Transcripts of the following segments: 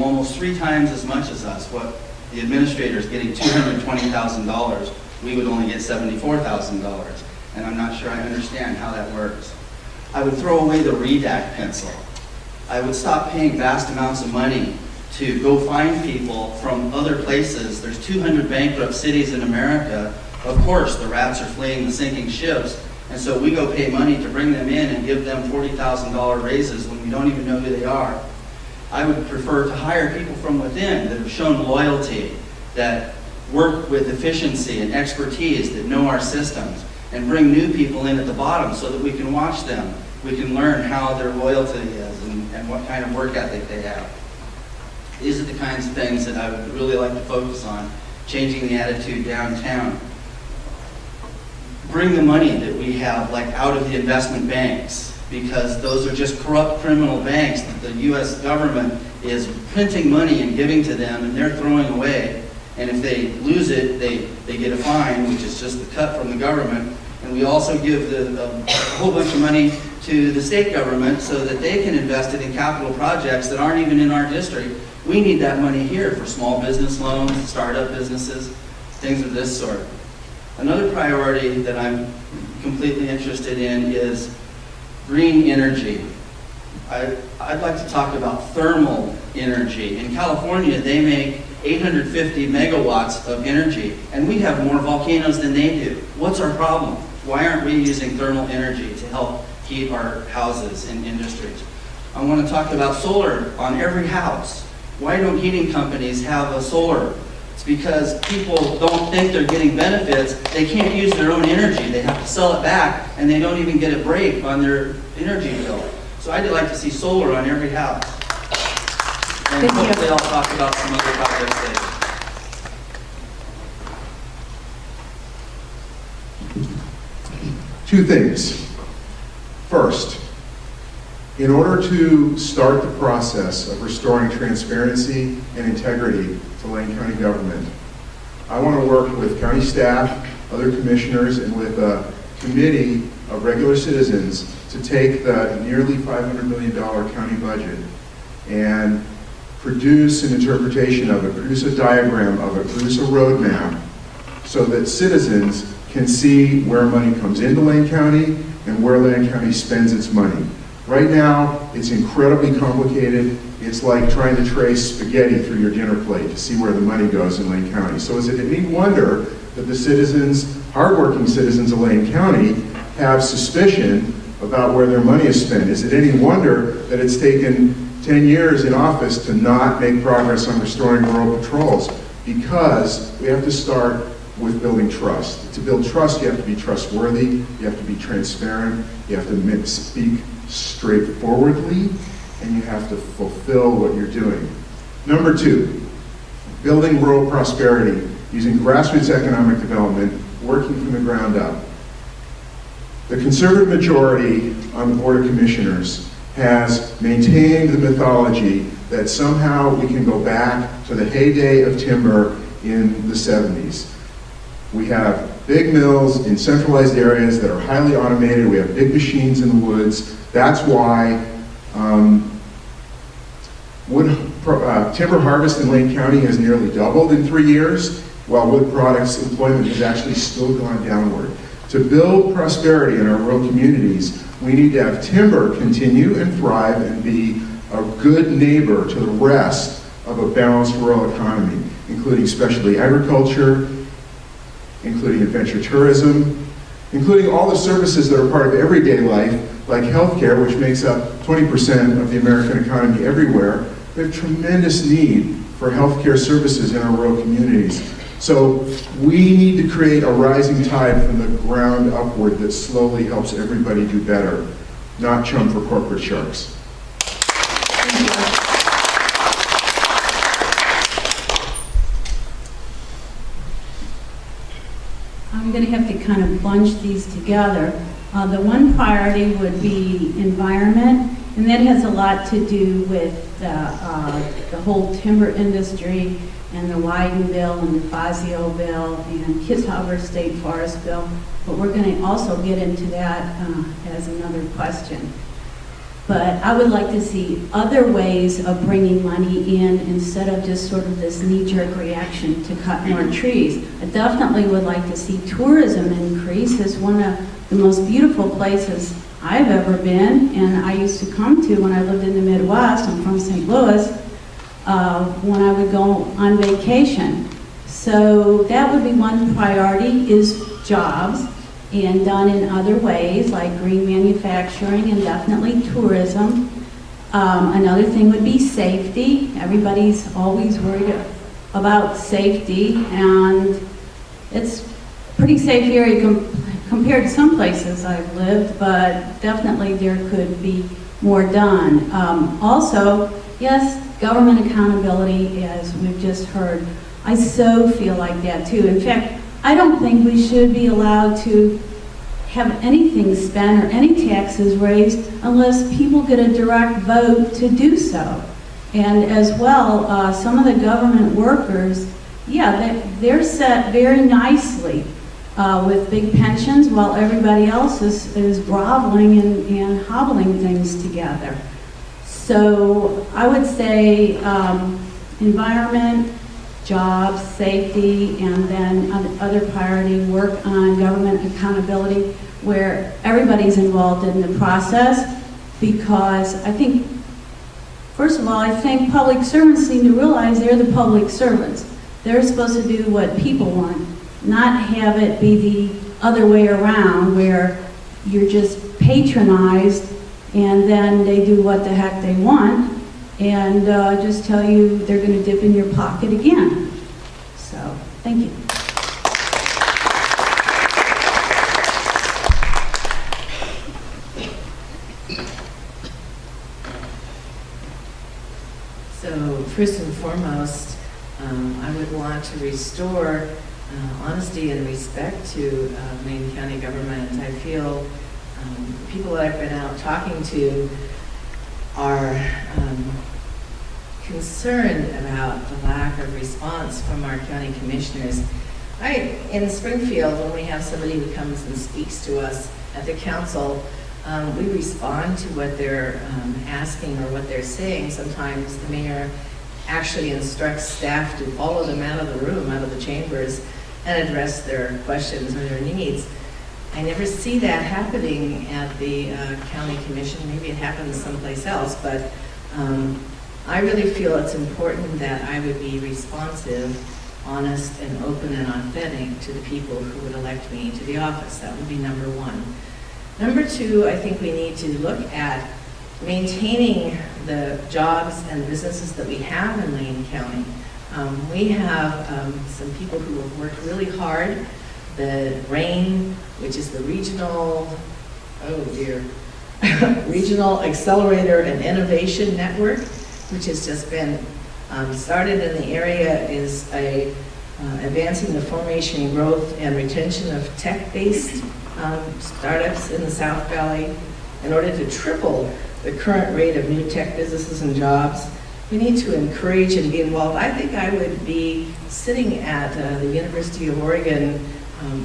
almost 3 times as much as us. What the administrator is getting $220,000, we would only get $74,000. And I'm not sure I understand how that works. I would throw away the REDAC pencil. I would stop paying vast amounts of money to go find people from other places. There's 200 bankrupt cities in America. Of course, the rats are fleeing the sinking ships, and so we go pay money to bring them in and give them $40,000 raises when we don't even know who they are. I would prefer to hire people from within that have shown loyalty, that work with efficiency and expertise, that know our systems, and bring new people in at the bottom so that we can watch them. We can learn how their loyalty is and what kind of work ethic they have. These are the kinds of things that I would really like to focus on, changing the attitude downtown. Bring the money that we have out of the investment banks, because those are just corrupt criminal banks that the U.S. government is printing money and giving to them, and they're throwing away. And if they lose it, they get a fine, which is just the cut from the government. And we also give a whole bunch of money to the state government so that they can invest it in capital projects that aren't even in our district. We need that money here for small business loans, startup businesses, things of this sort. Another priority that I'm completely interested in is green energy. I'd like to talk about thermal energy. In California, they make 850 megawatts of energy, and we have more volcanoes than they do. What's our problem? Why aren't we using thermal energy to help heat our houses and industries? I want to talk about solar on every house. Why don't heating companies have a solar? It's because people don't think they're getting benefits. They can't use their own energy. They have to sell it back, and they don't even get a break on their energy bill. So I'd like to see solar on every house. And hopefully I'll talk about some other projects later. Two things. First, in order to start the process of restoring transparency and integrity to Lane County government, I want to work with county staff, other commissioners, and with a committee of regular citizens to take the nearly $500 million county budget and produce an interpretation of it, produce a diagram of it, produce a roadmap so that citizens can see where money comes into Lane County and where Lane County spends its money. Right now, it's incredibly complicated. It's like trying to trace spaghetti through your dinner plate to see where the money goes in Lane County. So is it any wonder that the citizens, hardworking citizens of Lane County, have suspicion about where their money is spent? Is it any wonder that it's taken 10 years in office to not make progress on restoring rural patrols? Because we have to start with building trust. To build trust, you have to be trustworthy, you have to be transparent, you have to speak straightforwardly, and you have to fulfill what you're doing. Number two, building rural prosperity using grassroots economic development, working from the ground up. The conservative majority on the Board of Commissioners has maintained the mythology that somehow we can go back to the heyday of timber in the 70s. We have big mills in centralized areas that are highly automated. We have big machines in the woods. That's why timber harvest in Lane County has nearly doubled in 3 years, while wood products employment has actually still gone downward. To build prosperity in our rural communities, we need to have timber continue and thrive and be a good neighbor to the rest of a balanced rural economy, including specialty agriculture, including adventure tourism, including all the services that are part of everyday life, like healthcare, which makes up 20% of the American economy everywhere. We have tremendous need for healthcare services in our rural communities. So we need to create a rising tide from the ground upward that slowly helps everybody do better, not chum for corporate sharks. I'm going to have to kind of bunch these together. The one priority would be environment, and that has a lot to do with the whole timber industry and the Wyden bill and the Fazio bill and Kiss-Harbor State Forest bill, but we're going to also get into that as another question. But I would like to see other ways of bringing money in instead of just sort of this knee-jerk reaction to cut more trees. I definitely would like to see tourism increase. It's one of the most beautiful places I've ever been, and I used to come to when I lived in the Midwest. I'm from St. Louis, when I would go on vacation. So that would be one priority, is jobs, and done in other ways like green manufacturing and definitely tourism. Another thing would be safety. Everybody's always worried about safety, and it's pretty safe here compared to some places I've lived, but definitely there could be more done. Also, yes, government accountability, as we've just heard. I so feel like that too. In fact, I don't think we should be allowed to have anything spent or any taxes raised unless people get a direct vote to do so. And as well, some of the government workers, yeah, they're set very nicely with big pensions while everybody else is groveling and hobbling things together. So I would say environment, jobs, safety, and then other priority, work on government accountability where everybody's involved in the process, because I think, first of all, I think public servants need to realize they're the public servants. They're supposed to do what people want, not have it be the other way around where you're just patronized and then they do what the heck they want and just tell you they're going to dip in your pocket again. So, thank you. So, first and foremost, I would want to restore honesty and respect to Lane County government. I feel people that I've been out talking to are concerned about the lack of response from our county commissioners. In Springfield, when we have somebody who comes and speaks to us at the council, we respond to what they're asking or what they're saying. Sometimes the mayor actually instructs staff to follow them out of the room, out of the chambers, and address their questions or their needs. I never see that happening at the county commission. Maybe it happens someplace else, but I really feel it's important that I would be responsive, honest, and open and authentic to the people who would elect me to the office. That would be number one. Number two, I think we need to look at maintaining the jobs and businesses that we have in Lane County. We have some people who have worked really hard. The RAIN, which is the Regional Regional Accelerator and Innovation Network, which has just been started in the area, is advancing the formation, growth, and retention of tech-based startups in the South Valley in order to triple the current rate of new tech businesses and jobs. We need to encourage and be involved. I think I would be sitting at the University of Oregon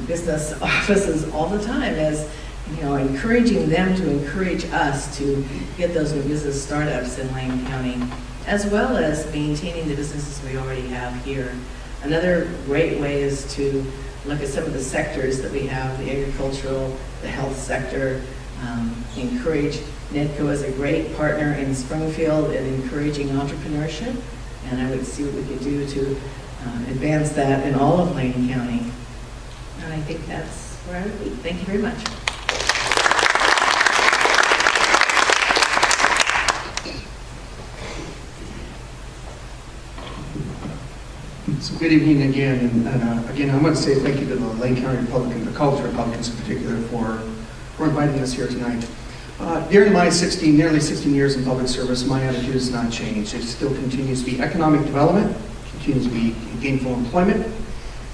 business offices all the time, as encouraging them to encourage us to get those new business startups in Lane County, as well as maintaining the businesses we already have here. Another great way is to look at some of the sectors that we have, the agricultural, the health sector, encourage NEDCO as a great partner in Springfield in encouraging entrepreneurship, and I would see what we could do to advance that in all of Lane County. And I think that's where I would be. Thank you very much. So good evening again, and again, I want to say thank you to the Lane County Republican, the College Republicans in particular, for inviting us here tonight. During my nearly 16 years in public service, my attitude has not changed. It still continues to be economic development, continues to be gainful employment,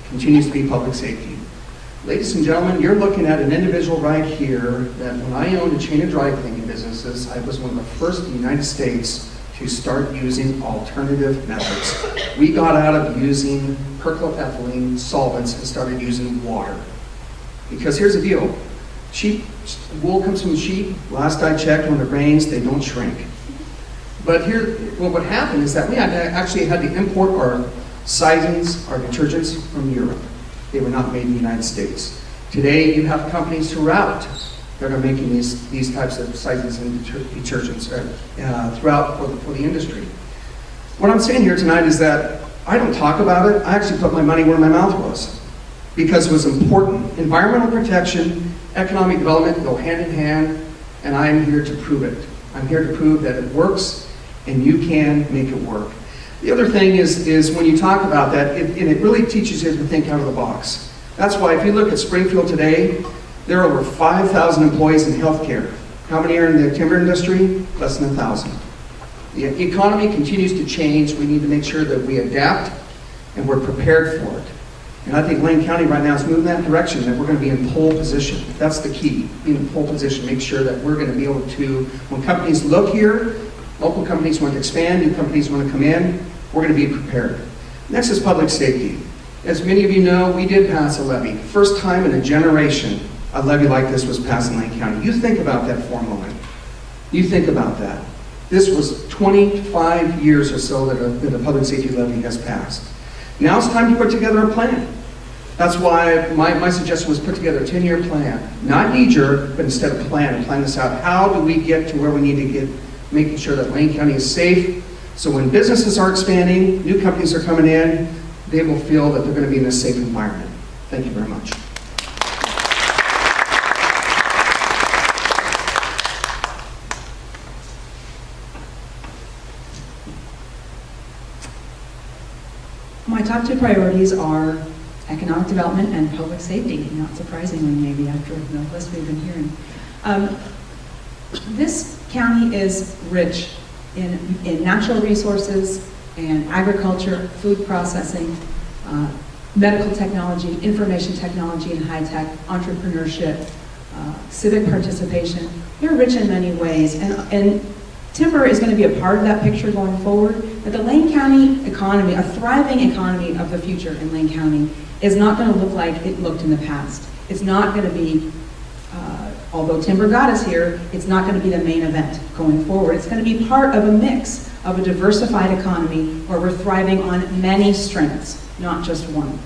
continues to be public safety. Ladies and gentlemen, you're looking at an individual right here that when I owned a chain of dry cleaning businesses, I was one of the first in the United States to start using alternative methods. We got out of using perchloroethylene solvents and started using water. Because here's the deal, Sheep, wool comes from sheep. Last I checked, when it rains, they don't shrink. But here, what would happen is that we actually had to import our sizings, our detergents from Europe. They were not made in the United States. Today, you have companies throughout that are making these types of sizings and detergents throughout for the industry. What I'm saying here tonight is that I don't talk about it. I actually put my money where my mouth was because it was important. Environmental protection, economic development go hand in hand, and I am here to prove it. I'm here to prove that it works and you can make it work. The other thing is when you talk about that, it really teaches you to think out of the box. That's why if you look at Springfield today, there are over 5,000 employees in healthcare. How many are in the timber industry? Less than 1,000. The economy continues to change. We need to make sure that we adapt and we're prepared for it. And I think Lane County right now is moving in that direction, that we're going to be in pole position. That's the key, being in pole position, make sure that we're going to be able to, when companies look here, local companies want to expand, new companies want to come in, we're going to be prepared. Next is public safety. As many of you know, we did pass a levy. First time in a generation a levy like this was passed in Lane County. You think about that for a moment. You think about that. This was 25 years or so that a public safety levy has passed. Now it's time to put together a plan. That's why my suggestion was put together a 10-year plan. Not knee-jerk, but instead a plan, and plan this out. How do we get to where we need to get, making sure that Lane County is safe, so when businesses are expanding, new companies are coming in, they will feel that they're going to be in a safe environment. Thank you very much. My top two priorities are economic development and public safety, not surprisingly maybe after the list we've been hearing. This county is rich in natural resources and agriculture, food processing, medical technology, information technology and high tech, entrepreneurship, civic participation. We're rich in many ways, and timber is going to be a part of that picture going forward, but the Lane County economy, a thriving economy of the future in Lane County, is not going to look like it looked in the past. It's not going to be, although timber got us here, it's not going to be the main event going forward. It's going to be part of a mix of a diversified economy where we're thriving on many strengths, not just one.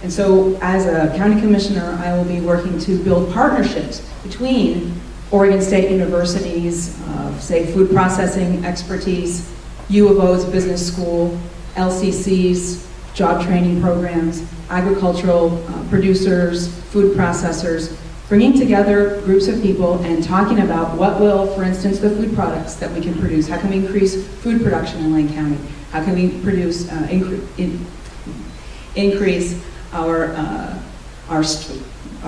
And so as a county commissioner, I will be working to build partnerships between Oregon State University's, say, food processing expertise, U of O's business school, LCC's job training programs, agricultural producers, food processors, bringing together groups of people and talking about what will, for instance, the food products that we can produce. How can we increase food production in Lane County? How can we produce, increase our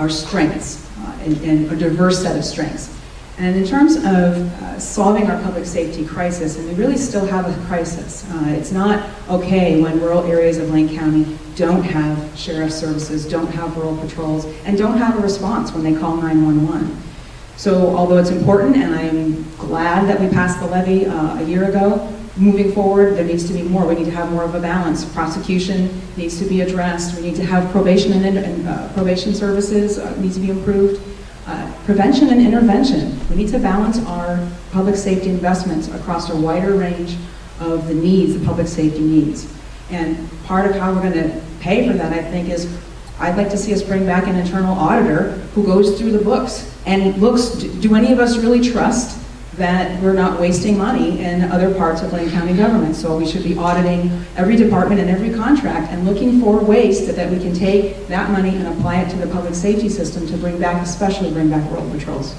strengths and a diverse set of strengths? And in terms of solving our public safety crisis, and we really still have a crisis. It's not okay when rural areas of Lane County don't have sheriff's services, don't have rural patrols, and don't have a response when they call 911. So although it's important, and I am glad that we passed the levy a year ago, moving forward, there needs to be more. We need to have more of a balance. Prosecution needs to be addressed. We need to have probation and probation services needs to be improved. Prevention and intervention. We need to balance our public safety investments across a wider range of the needs, the public safety needs. And part of how we're going to pay for that, I think, is I'd like to see us bring back an internal auditor who goes through the books and looks, do any of us really trust that we're not wasting money in other parts of Lane County government? So we should be auditing every department and every contract and looking for ways that we can take that money and apply it to the public safety system to bring back, especially bring back rural patrols.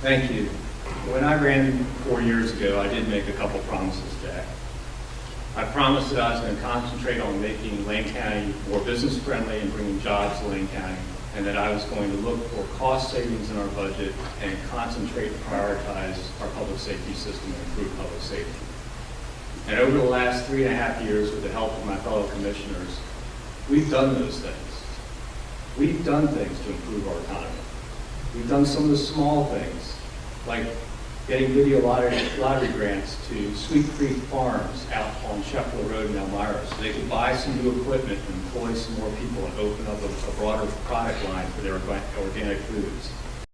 Thank you. When I ran 4 years ago, I did make a couple promises, Jack. I promised that I was going to concentrate on making Lane County more business friendly and bringing jobs to Lane County, and that I was going to look for cost savings in our budget and concentrate and prioritize our public safety system and improve public safety. And over the last 3.5 years, with the help of my fellow commissioners, we've done those things. We've done things to improve our economy. We've done some of the small things, like getting video lottery grants to Sweet Creek Farms out on Sheffield Road in Elmira, so they could buy some new equipment and employ some more people and open up a broader product line for their organic foods.